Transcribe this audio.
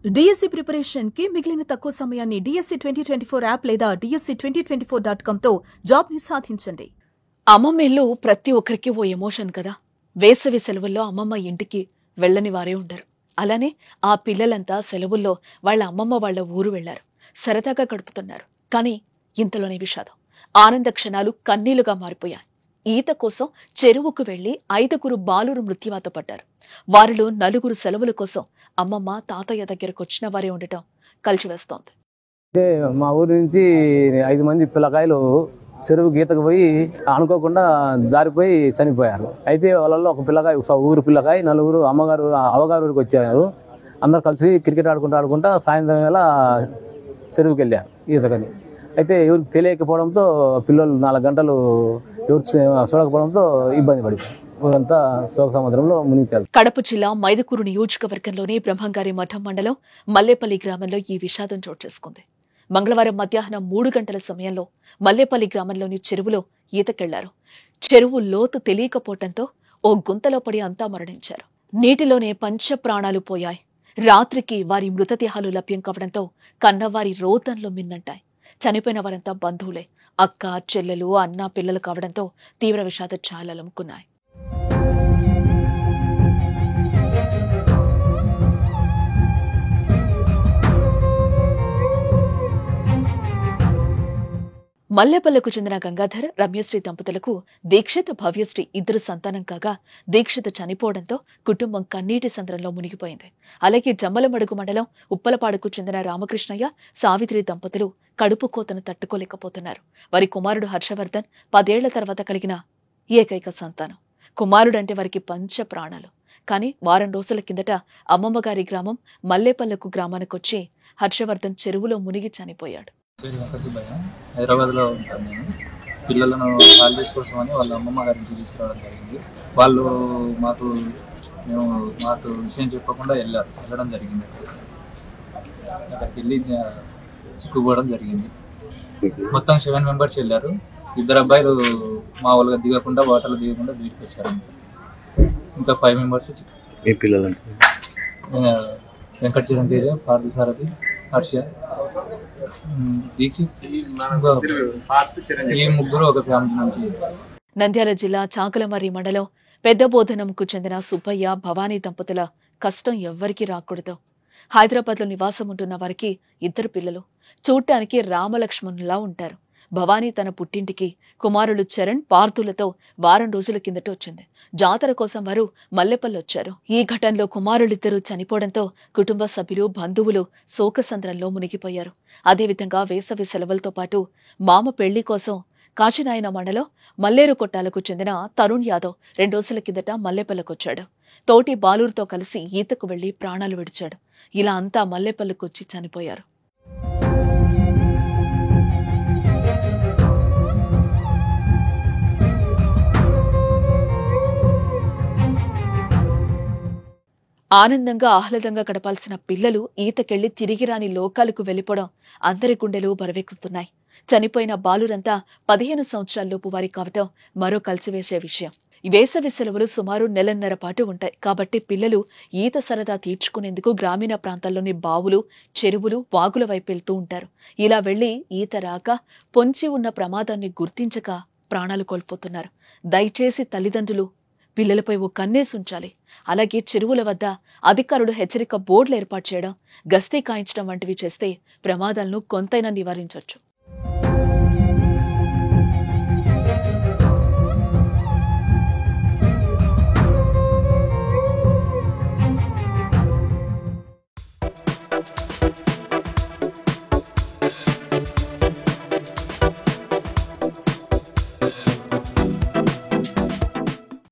DSC preparation కి మిగిలిన తక్కువ సమయాన్ని డిఎస్సి 2024 యాప్ లేదా DSC2024.com తో జాబ్ ని సాధించండి. అమ్మమ్మ ఇల్లు ప్రతి ఒక్కరికి ఓ ఎమోషన్ కదా. వేసవి సెలవుల్లో అమ్మమ్మ ఇంటికి వెళ్ళని వారే ఉండరు. అలానే ఆ పిల్లలంతా సెలవుల్లో వాళ్ళ అమ్మమ్మ వాళ్ళ ఊరు వెళ్లారు. సరదాగా గడుపుతున్నారు. కానీ ఇంతలోనే విషాదం. ఆనంద క్షణాలు కన్నీలుగా మారిపోయాయి. ఈత కోసం చెరువుకు వెళ్లి 5 బాలురు మృత్యువాత పడ్డారు. వారిలో 4 సెలవుల కోసం అమ్మమ్మ తాతయ్య దగ్గరకు వచ్చిన వారే ఉండటం కలిసివేస్తోంది. మా ఊరి నుంచి 5 మంది పిల్లకాయలు చెరువు గీతకు పోయి అనుకోకుండా జారిపోయి చనిపోయారు. అయితే వాళ్ళలో ఒక పిల్లకాయ ఊరు పిల్లకాయ 4 అమ్మగారు ఊరికి వచ్చారు. అందరు కలిసి క్రికెట్ ఆడుకుంటా సాయంత్రం వేళ చెరువుకి వెళ్ళారు ఈతకని. అయితే ఎవరికి తెలియకపోవడంతో పిల్లలు 4 గంటలు ఎవరు చూడకపోవడంతో ఇబ్బంది పడిపోయారు. ఊరంతా శోక సముద్రంలో మునిగిపోయారు. కడప జిల్లా మైదుకూరు నియోజకవర్గంలోని బ్రహ్మంగారి మఠం మండలం మల్లేపల్లి గ్రామంలో ఈ విషాదం చోటు చేసుకుంది. మంగళవారం మధ్యాహ్నం 3 గంటల సమయంలో మల్లేపల్లి గ్రామంలోని చెరువులో ఈతకెళ్లారు. చెరువు లోతు తెలియకపోవడంతో ఓ గుంతలో పడి అంతా మరణించారు. నీటిలోనే పంచ ప్రాణాలు పోయాయి. రాత్రికి వారి మృతదేహాలు లభ్యం కావడంతో కన్నవారి రోదనలు మిన్నంటాయి. చనిపోయిన వారంతా బంధువులే. అక్క, చెల్లెలు, అన్న, పిల్లలు కావడంతో తీవ్ర విషాద ఛాయలముకున్నాయి. మల్లెపల్లకు చెందిన గంగాధర్, రమ్యశ్రీ దంపతులకు దీక్షిత్, భవ్యశ్రీ 2 సంతానం కాగా దీక్షిత్ చనిపోవడంతో కుటుంబం కన్నీటి సంద్రంలో మునిగిపోయింది. అలాగే జమ్మలమడుగు మండలం ఉప్పలపాడుకు చెందిన రామకృష్ణయ్య, సావిత్రి దంపతులు కడుపు కోతను తట్టుకోలేకపోతున్నారు. వారి కుమారుడు హర్షవర్ధన్ 10 ఏళ్ల తర్వాత కలిగిన ఏకైక సంతానం. కుమారుడంటే వారికి పంచ ప్రాణాలు. కానీ వారం రోజుల కిందట అమ్మమ్మగారి గ్రామం మల్లేపల్లకు గ్రామానికొచ్చి హర్షవర్ధన్ చెరువులో మునిగి చనిపోయాడు. హైదరాబాద్లో ఉంటాను నేను. పిల్లలను హాలిడేస్ కోసం అని వాళ్ళ అమ్మమ్మ గారికి తీసుకురావడం జరిగింది. వాళ్ళు మాకు విషయం చెప్పకుండా వెళ్ళడం జరిగింది. అక్కడికి వెళ్ళి చిక్కుపోవడం జరిగింది. మొత్తం 7 మెంబర్స్ వెళ్ళారు. 2 అబ్బాయిలు మామూలుగా దిగకుండా వాటర్లో దిగకుండా బయటకు వచ్చారు. ఇంకా 5 మెంబర్స్ వెంకట చిరంతేజ, పార్థసారథి, హర్ష, దీక్షిత్, ఈ 3 ఒక ఫ్యామిలీ నుంచి. నంద్యాల జిల్లా చాకలమర్రి మండలం పెద్దబోధనంకు చెందిన సుబ్బయ్య, భవానీ దంపతుల కష్టం ఎవ్వరికీ రాకూడదు. హైదరాబాద్లో నివాసం ఉంటున్న వారికి 2 పిల్లలు. చూడటానికి రామలక్ష్మణులా ఉంటారు. భవానీ తన పుట్టింటికి కుమారులు చరణ్, పార్థులతో వారం రోజుల కిందట వచ్చింది. జాతర కోసం వారు మల్లెపల్లి వచ్చారు. ఈ ఘటనలో కుమారులిద్దరూ చనిపోవడంతో కుటుంబ సభ్యులు, బంధువులు శోకసంద్రంలో మునిగిపోయారు. అదేవిధంగా వేసవి సెలవులతో పాటు మామ పెళ్లి కోసం కాశీనాయన మండలం మల్లేరు కొట్టాలకు చెందిన తరుణ్ యాదవ్ 2 రోజుల కిందట మల్లేపల్లికొచ్చాడు. తోటి బాలూరుతో కలిసి ఈతకు వెళ్లి ప్రాణాలు విడిచాడు. ఇలా అంతా మల్లేపల్లికొచ్చి చనిపోయారు. ఆనందంగా ఆహ్లాదంగా గడపాల్సిన పిల్లలు ఈతకెళ్లి తిరిగి రాని లోకాలకు వెళ్లిపోవడం అందరి గుండెలు బరవెక్కుతున్నాయి. చనిపోయిన బాలురంతా 15 సంవత్సరాల్లోపు వారి కావటం మరో కలిసివేసే విషయం. ఈ వేసవి సెలవులు సుమారు 1.5 నెలల పాటు ఉంటాయి. కాబట్టి పిల్లలు ఈత సరదా తీర్చుకునేందుకు గ్రామీణ ప్రాంతాల్లోని బావులు, చెరువులు, వాగుల వైపు వెళ్తూ ఉంటారు. ఇలా వెళ్లి ఈత రాక పొంచి ఉన్న ప్రమాదాన్ని గుర్తించక ప్రాణాలు కోల్పోతున్నారు. దయచేసి తల్లిదండ్రులు పిల్లలపై ఓ కన్నేసి ఉంచాలి. అలాగే చెరువుల వద్ద అధికారులు హెచ్చరిక బోర్డులు ఏర్పాటు చేయడం, గస్తీ కాయించడం వంటివి చేస్తే ప్రమాదాలను కొంతైనా నివారించవచ్చు.